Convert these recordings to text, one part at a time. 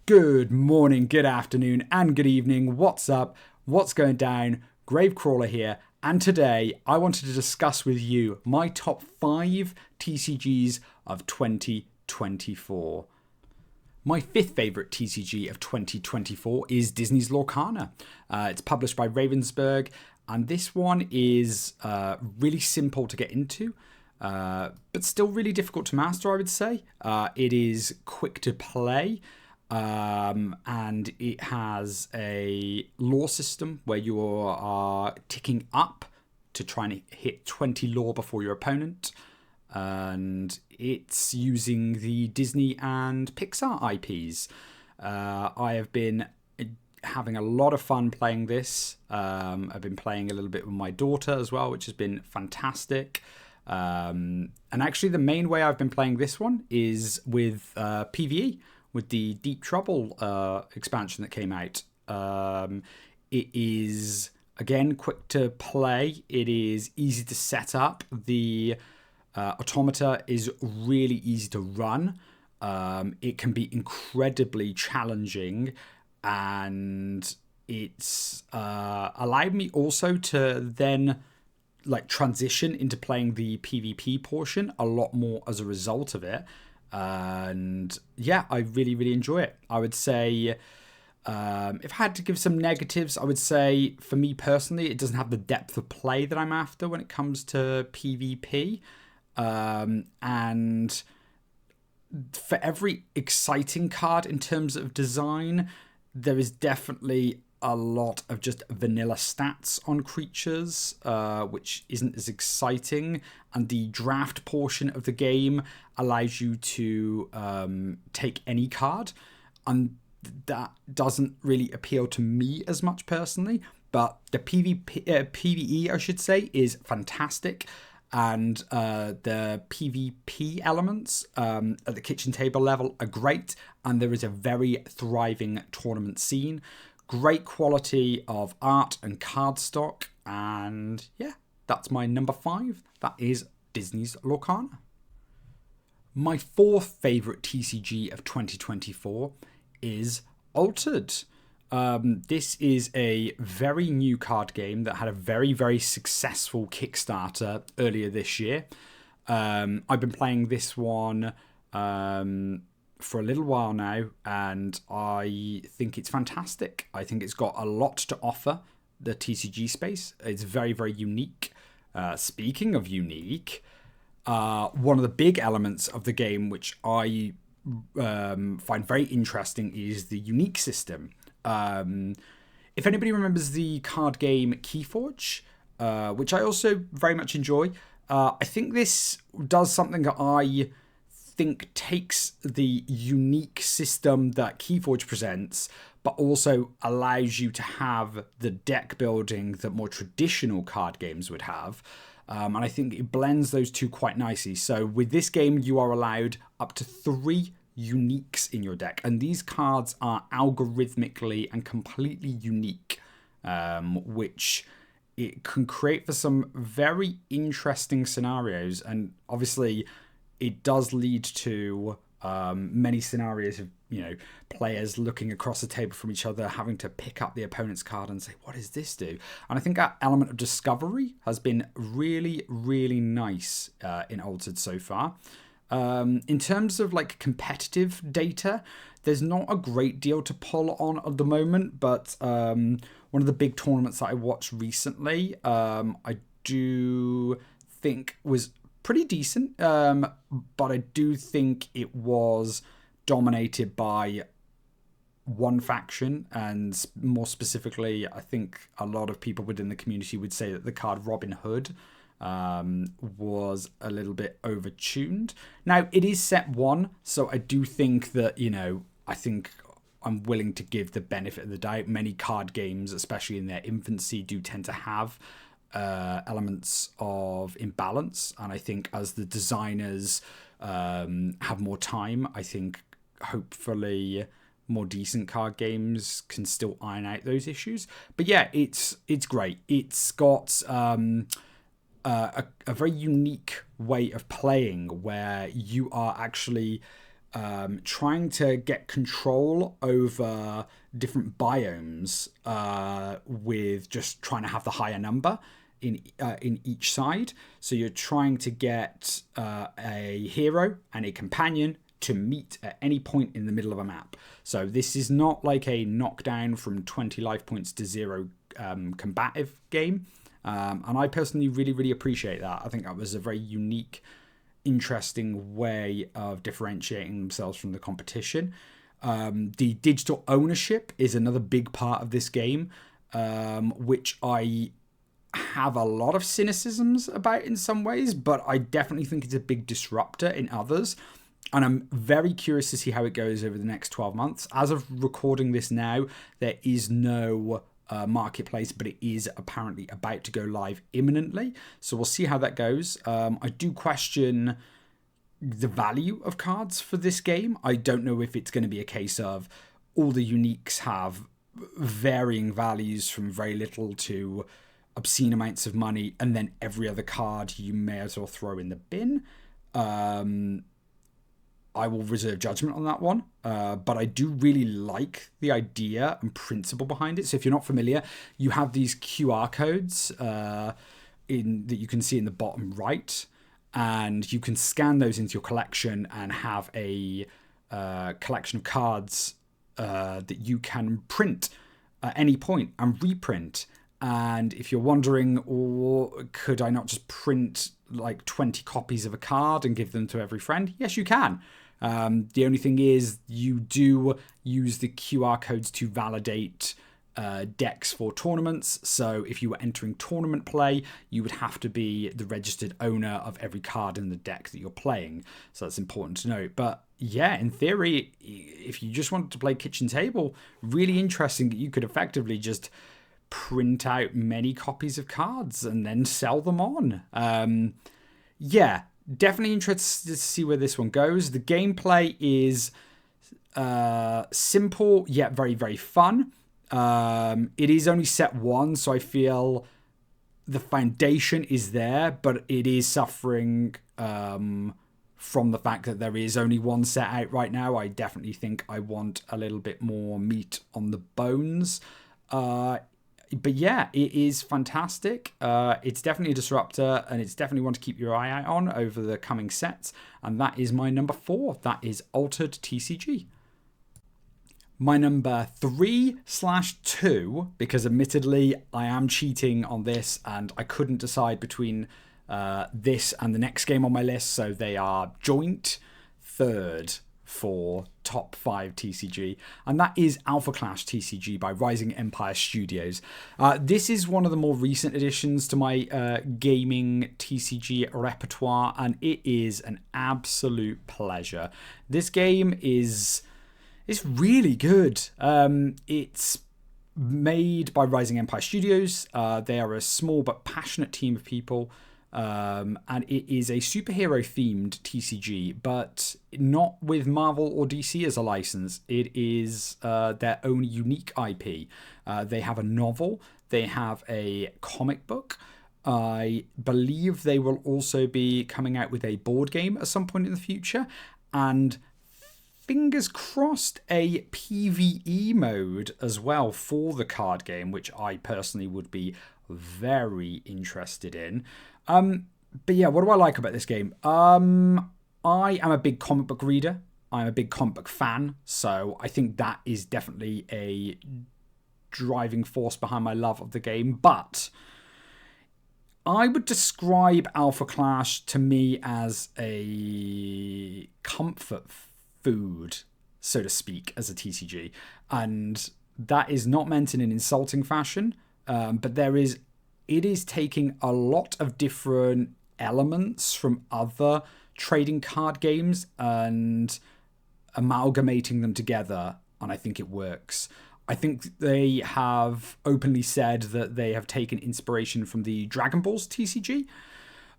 Good morning, good afternoon, and good evening. What's up? What's going down? Gravecrawler here, and today I wanted to discuss with you my top 5 TCGs of 2024. My fifth favourite TCG of 2024 is Disney's Lorcana. It's published by Ravensburg, and this one is really simple to get into, but still really difficult to master, I would say. It is quick to play. And it has a lore system where you are ticking up to try and hit 20 lore before your opponent. And it's using the Disney and Pixar IPs. I have been having a lot of fun playing this. I've been playing a little bit with my daughter as well, which has been fantastic. And actually the main way I've been playing this one is with PvE. With the Deep Trouble expansion that came out. It is, again, quick to play. It is easy to set up. The automata is really easy to run. It can be incredibly challenging, and it's allowed me also to then transition into playing the PvP portion a lot more as a result of it. And yeah, I really enjoy it. I would say if I had to give some negatives, I would say for me personally, it doesn't have the depth of play that I'm after when it comes to PvP. And for every exciting card in terms of design, there is definitely a lot of just vanilla stats on creatures, which isn't as exciting. And the draft portion of the game allows you to take any card, and that doesn't really appeal to me as much personally. But the PvE, I should say, is fantastic. And the PvP elements at the kitchen table level are great. And there is a very thriving tournament scene. Great quality of art and card stock. And yeah, that's my number 5. That is Disney's Lorcana. My fourth favourite TCG of 2024 is Altered. This is a very new card game that had a very successful Kickstarter earlier this year. I've been playing this one for a little while now, and I think it's fantastic. I think it's got a lot to offer the TCG space. It's very unique. Speaking of unique, one of the big elements of the game which I find very interesting is the unique system. If anybody remembers the card game Keyforge, which I also very much enjoy, I think this does something that I think takes the unique system that Keyforge presents, but also allows you to have the deck building that more traditional card games would have. And I think it blends those two quite nicely. So with this game, you are allowed up to 3 uniques in your deck, and these cards are algorithmically and completely unique, which it can create for some very interesting scenarios. And obviously it does lead to many scenarios of, players looking across the table from each other, having to pick up the opponent's card and say, what does this do? And I think that element of discovery has been really nice in Altered so far. In terms of competitive data, there's not a great deal to pull on at the moment, but one of the big tournaments that I watched recently, I do think was pretty decent, but I do think it was dominated by one faction, and more specifically, I think a lot of people within the community would say that the card Robin Hood was a little bit overtuned. Now, it is set 1, so I do think that, I think I'm willing to give the benefit of the doubt. Many card games, especially in their infancy, do tend to have elements of imbalance, and I think as the designers have more time, I think hopefully more decent card games can still iron out those issues. But yeah, it's great. It's got a very unique way of playing where you are actually trying to get control over different biomes with just trying to have the higher number in each side. So you're trying to get a hero and a companion to meet at any point in the middle of a map. So this is not like a knockdown from 20 life points to 0 combative game. And I personally really, really appreciate that. I think that was a very unique, interesting way of differentiating themselves from the competition. The digital ownership is another big part of this game, which I have a lot of cynicisms about in some ways, but I definitely think it's a big disruptor in others. And I'm very curious to see how it goes over the next 12 months. As of recording this now, there is no marketplace, but it is apparently about to go live imminently. So we'll see how that goes. I do question the value of cards for this game. I don't know if it's going to be a case of all the uniques have varying values from very little to obscene amounts of money, and then every other card you may as well throw in the bin. I will reserve judgment on that one, but I do really like the idea and principle behind it. So if you're not familiar, you have these QR codes that you can see in the bottom right, and you can scan those into your collection and have a collection of cards that you can print at any point and reprint. And if you're wondering, could I not just print like 20 copies of a card and give them to every friend? Yes, you can. The only thing is you do use the QR codes to validate decks for tournaments. So if you were entering tournament play, you would have to be the registered owner of every card in the deck that you're playing. So that's important to note. But yeah, in theory, if you just wanted to play kitchen table, really interesting that you could effectively just print out many copies of cards and then sell them on. Yeah, definitely interested to see where this one goes. The gameplay is simple yet very, very fun. It is only set 1, so I feel the foundation is there, but it is suffering from the fact that there is only 1 set out right now. I definitely think I want a little bit more meat on the bones. But yeah, it is fantastic. It's definitely a disruptor, and it's definitely one to keep your eye out on over the coming sets. And that is my number 4. That is Altered TCG. My number 3/2, because admittedly I am cheating on this, and I couldn't decide between this and the next game on my list, so they are joint third for top 5 TCG, and that is Alpha Clash TCG by Rising Empire Studios. This is one of the more recent additions to my gaming TCG repertoire, and it is an absolute pleasure. This game is really good. It's made by Rising Empire Studios. They are a small but passionate team of people. And it is a superhero-themed TCG, but not with Marvel or DC as a license. It is their own unique IP. They have a novel. They have a comic book. I believe they will also be coming out with a board game at some point in the future. And fingers crossed, a PvE mode as well for the card game, which I personally would be very interested in. But yeah, what do I like about this game? I am a big comic book reader. I'm a big comic book fan. So I think that is definitely a driving force behind my love of the game. But I would describe Alpha Clash to me as a comfort food, so to speak, as a TCG. And that is not meant in an insulting fashion. But it is taking a lot of different elements from other trading card games and amalgamating them together, and I think it works. I think they have openly said that they have taken inspiration from the Dragon Balls TCG,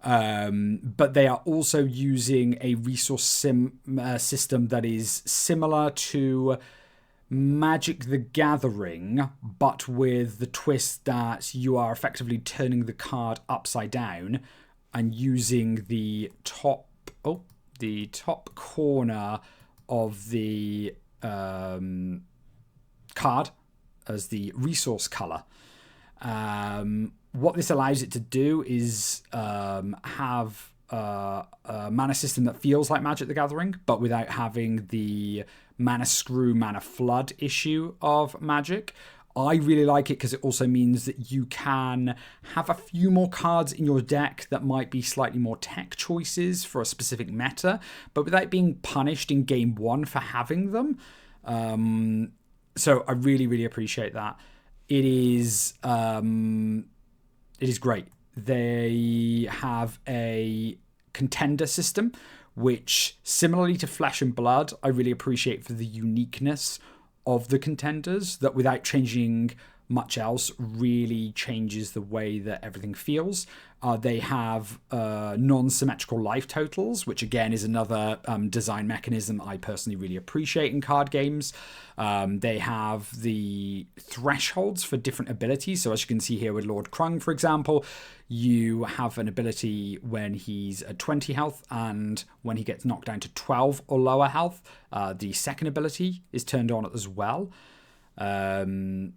but they are also using a resource system that is similar to Magic the Gathering, but with the twist that you are effectively turning the card upside down and using the top corner of the card as the resource color. What this allows it to do is have a mana system that feels like Magic the Gathering, but without having the mana screw, mana flood issue of Magic. I really like it because it also means that you can have a few more cards in your deck that might be slightly more tech choices for a specific meta, but without being punished in game one for having them. So I really, really appreciate that. It is great. They have a contender system, which, similarly to Flesh and Blood, I really appreciate for the uniqueness of the contenders, that without changing much else really changes the way that everything feels. They have non-symmetrical life totals, which again is another design mechanism I personally really appreciate in card games. They have the thresholds for different abilities. So as you can see here with Lord Krung, for example, you have an ability when he's at 20 health, and when he gets knocked down to 12 or lower health, the second ability is turned on as well. What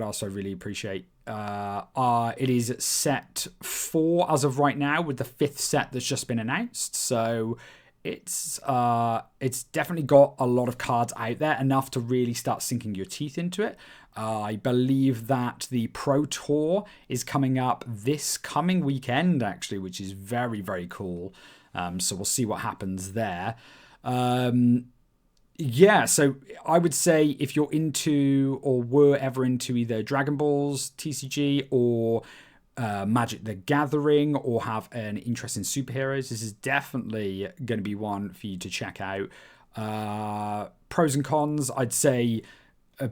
else I really appreciate? It is set 4 as of right now, with the 5th set that's just been announced. So it's definitely got a lot of cards out there, enough to really start sinking your teeth into it. I believe that the Pro Tour is coming up this coming weekend, actually, which is very, very cool. So we'll see what happens there. Yeah, so I would say if you're into, or were ever into, either Dragon Ball's TCG or Magic the Gathering, or have an interest in superheroes, this is definitely going to be one for you to check out. Pros and cons, I'd say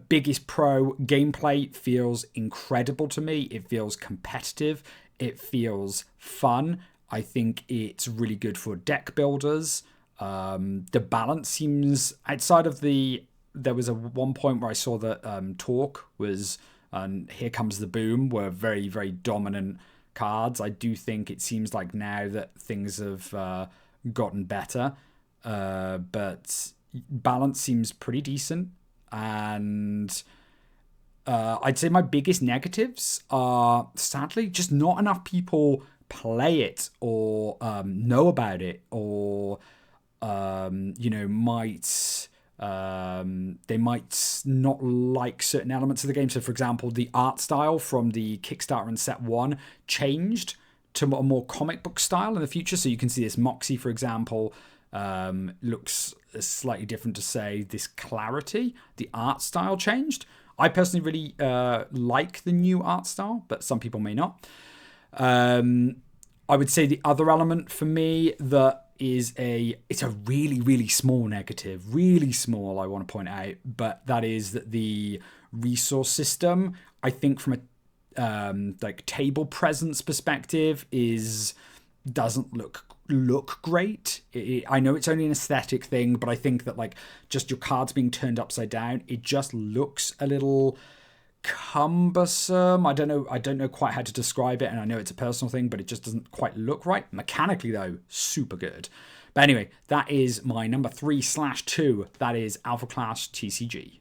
biggest pro, gameplay feels incredible to me. It feels competitive. It feels fun. I think it's really good for deck builders. The balance seems, outside of there was one point where I saw that Talk was, and Here Comes the Boom were very, very dominant cards. I do think it seems like now that things have gotten better, but balance seems pretty decent. And I'd say my biggest negatives are, sadly, just not enough people play it or know about it, or they might not like certain elements of the game. So, for example, the art style from the Kickstarter and set 1 changed to a more comic book style in the future. So you can see this Moxie, for example, looks slightly different to, say, this Clarity. The art style changed. I personally really like the new art style, but some people may not. I would say the other element for me that it's a really, really small negative, really small, I want to point out, but that is that the resource system, I think from a table presence perspective, doesn't look great. I know it's only an aesthetic thing, but I think that just your cards being turned upside down, it just looks a little cumbersome. I don't know quite how to describe it, and I know it's a personal thing, but it just doesn't quite look right. Mechanically though, super good. But anyway, that is my number 3/2. That is Alpha Class TCG.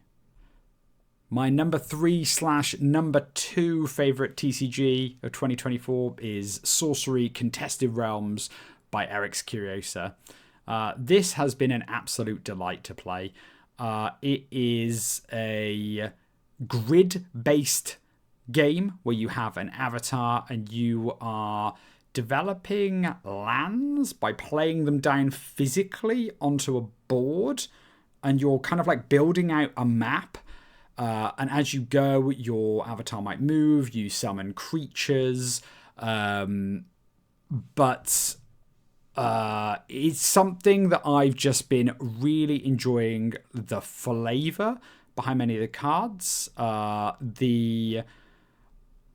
My number 3/number 2 favorite TCG of 2024 is Sorcery Contested Realms by Erix Curiosa. This has been an absolute delight to play. It is a grid-based game where you have an avatar and you are developing lands by playing them down physically onto a board, and you're kind of building out a map. And as you go, your avatar might move, you summon creatures, but it's something that I've just been really enjoying the flavor behind many of the cards. The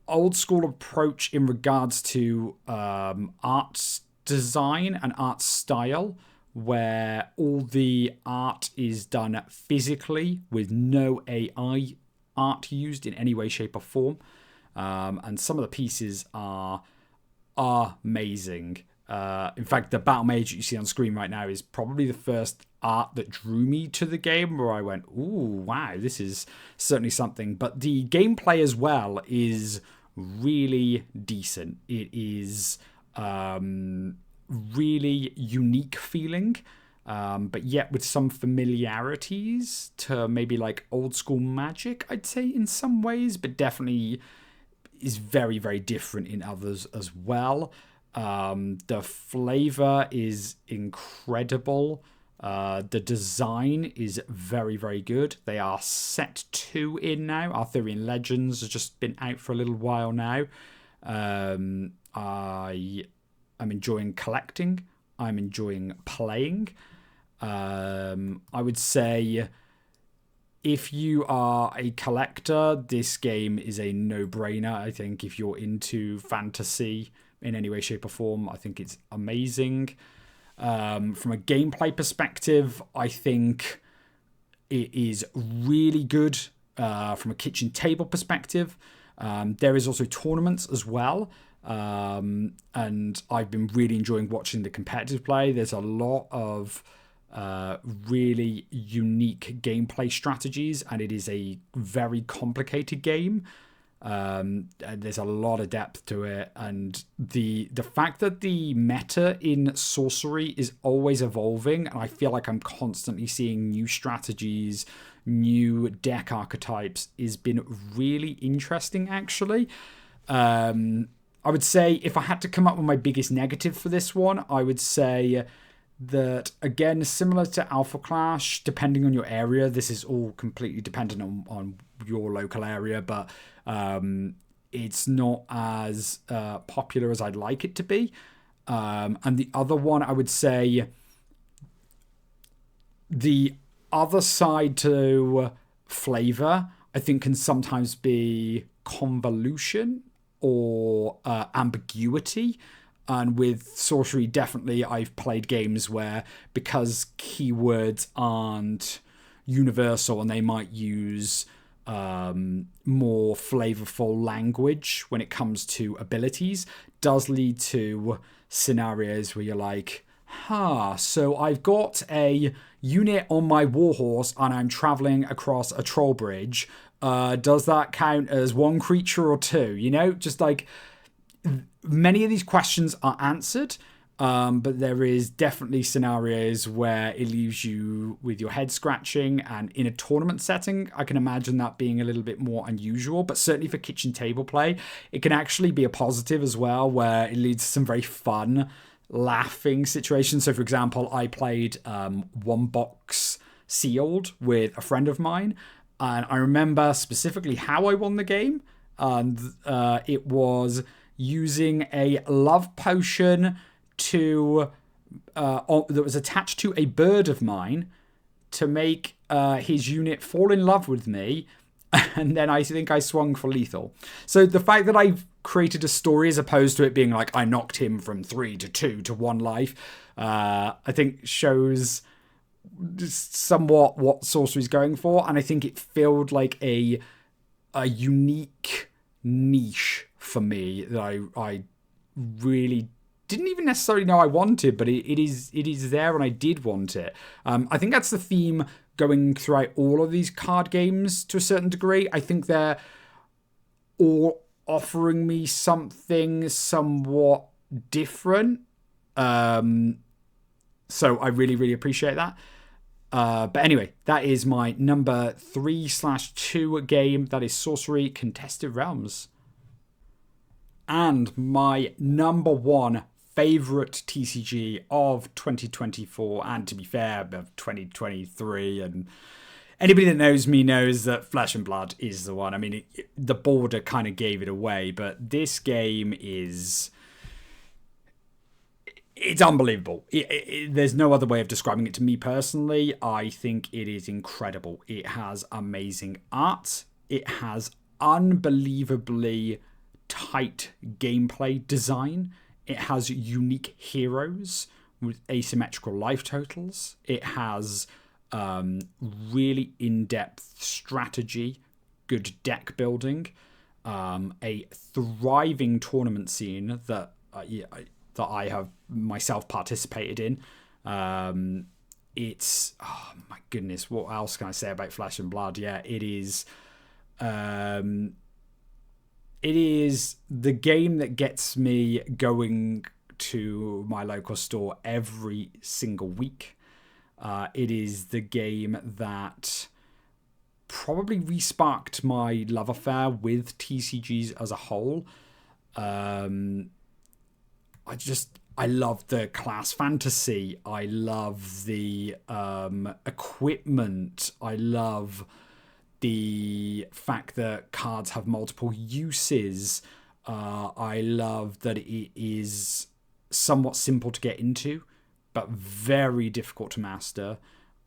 old school approach in regards to art design and art style, where all the art is done physically with no AI art used in any way, shape, or form. And some of the pieces are amazing. In fact, the Battle Mage that you see on screen right now is probably the first art that drew me to the game, where I went, ooh, wow, this is certainly something. But the gameplay as well is really decent. It is really unique feeling, but yet with some familiarities to maybe like old school Magic, I'd say in some ways, but definitely is very, very different in others as well. The flavor is incredible. The design is very, very good. They are set 2 in now. Arthurian Legends has just been out for a little while now. I'm enjoying collecting. I'm enjoying playing. I would say if you are a collector, this game is a no-brainer. I think if you're into fantasy in any way, shape, or form, I think it's amazing. From a gameplay perspective, I think it is really good. From a kitchen table perspective, there is also tournaments as well. And I've been really enjoying watching the competitive play. There's a lot of really unique gameplay strategies, and it is a very complicated game. There's a lot of depth to it, and the fact that the meta in Sorcery is always evolving, and I feel like I'm constantly seeing new strategies, new deck archetypes, has been really interesting, actually. I would say if I had to come up with my biggest negative for this one, I would say that, again, similar to Alpha Clash, depending on your area, this is all completely dependent on your local area, but it's not as popular as I'd like it to be. And the other one, I would say, the other side to flavor, I think, can sometimes be convolution or ambiguity. And with Sorcery, definitely I've played games where, because keywords aren't universal and they might use more flavorful language when it comes to abilities, does lead to scenarios where you're like, so I've got a unit on my warhorse and I'm traveling across a troll bridge. Does that count as one creature or two? You know, just like, many of these questions are answered, but there is definitely scenarios where it leaves you with your head scratching, and in a tournament setting, I can imagine that being a little bit more unusual, but certainly for kitchen table play, it can actually be a positive as well, where it leads to some very fun, laughing situations. So, for example, I played One Box Sealed with a friend of mine, and I remember specifically how I won the game, and it was using a love potion that was attached to a bird of mine to make his unit fall in love with me, and then I think I swung for lethal. So the fact that I've created a story as opposed to it being like I knocked him from 3 to 2 to 1 life, I think shows somewhat what Sorcery's going for, and I think it felt like a unique niche for me that I really didn't even necessarily know I wanted, but it is there, and I did want it. I think that's the theme going throughout all of these card games to a certain degree. I think they're all offering me something somewhat different. So I really, really appreciate that. But anyway, that is my number 3/2 game. That is Sorcery Contested Realms. And my number 1 favourite TCG of 2024, and to be fair, of 2023. And anybody that knows me knows that Flesh and Blood is the one. I mean, the border kind of gave it away, but this game is... it's unbelievable. There's no other way of describing it to me personally. I think it is incredible. It has amazing art. It has unbelievably tight gameplay design. It has unique heroes with asymmetrical life totals. It has really in-depth strategy, good deck building, a thriving tournament scene that that I have myself participated in. It's, oh my goodness, what else can I say about Flesh and Blood? Yeah, it is the game that gets me going to my local store every single week. It is the game that probably re-sparked my love affair with TCGs as a whole. I love the class fantasy. I love the equipment. I love the fact that cards have multiple uses. I love that it is somewhat simple to get into, but very difficult to master.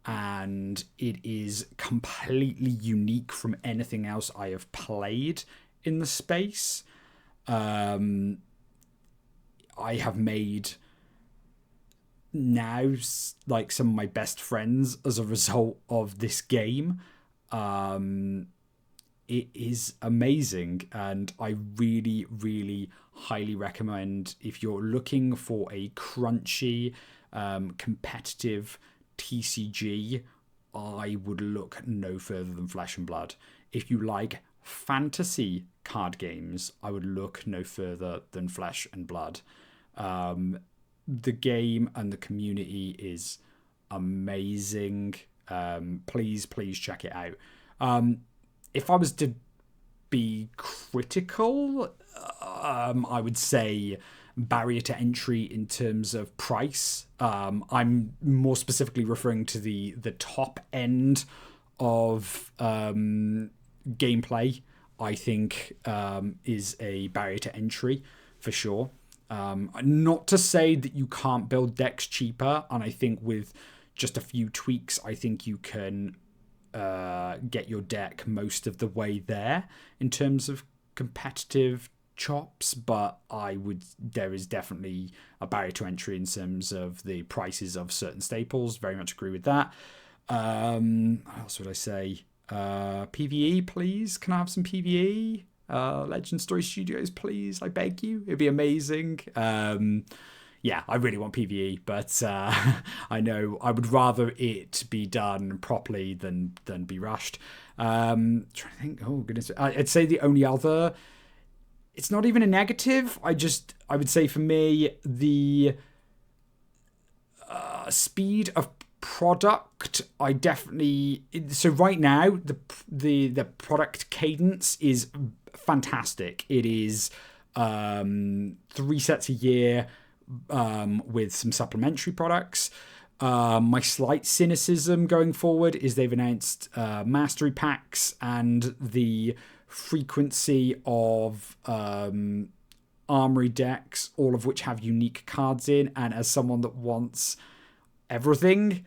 And it is completely unique from anything else I have played in the space. I have made now like some of my best friends as a result of this game. It is amazing, and I really, really highly recommend, if you're looking for a crunchy, competitive TCG, I would look no further than Flesh and Blood. If you like fantasy card games, I would look no further than Flesh and Blood. The game and the community is amazing. Please check it out. If I was to be critical, I would say barrier to entry in terms of price. I'm more specifically referring to the top end of gameplay. I think is a barrier to entry for sure. Not to say that you can't build decks cheaper, and I think with just a few tweaks, I think you can get your deck most of the way there in terms of competitive chops, but there is definitely a barrier to entry in terms of the prices of certain staples. Very much agree with that. What else would I say? PvE, please. Can I have some PvE? Legend Story Studios, please. I beg you. It'd be amazing. Yeah, I really want PvE, but I know I would rather it be done properly than be rushed. Trying to think. Oh goodness, I'd say the only other. It's not even a negative. I would say for me the speed of product. I definitely. So right now the product cadence is fantastic. It is 3 sets a year. With some supplementary products. My slight cynicism going forward is they've announced mastery packs and the frequency of armory decks, all of which have unique cards in, and as someone that wants everything,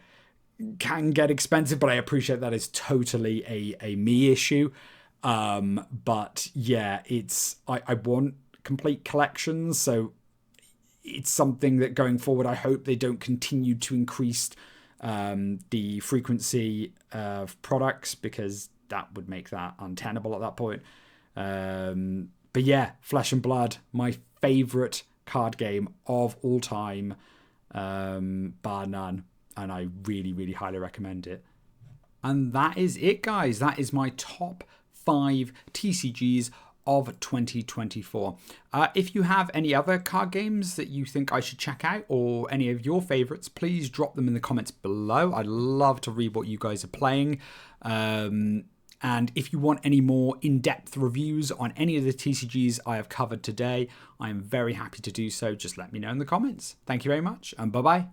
can get expensive, but I appreciate that is totally a me issue. But yeah, I want complete collections, so it's something that going forward, I hope they don't continue to increase the frequency of products, because that would make that untenable at that point. But yeah, Flesh and Blood, my favourite card game of all time, bar none. And I really, really highly recommend it. And that is it, guys. That is my top 5 TCGs of 2024. If you have any other card games that you think I should check out, or any of your favorites, please drop them in the comments below. I'd love to read what you guys are playing. And if you want any more in-depth reviews on any of the TCGs I have covered today, I am very happy to do so. Just let me know in the comments. Thank you very much, and bye-bye.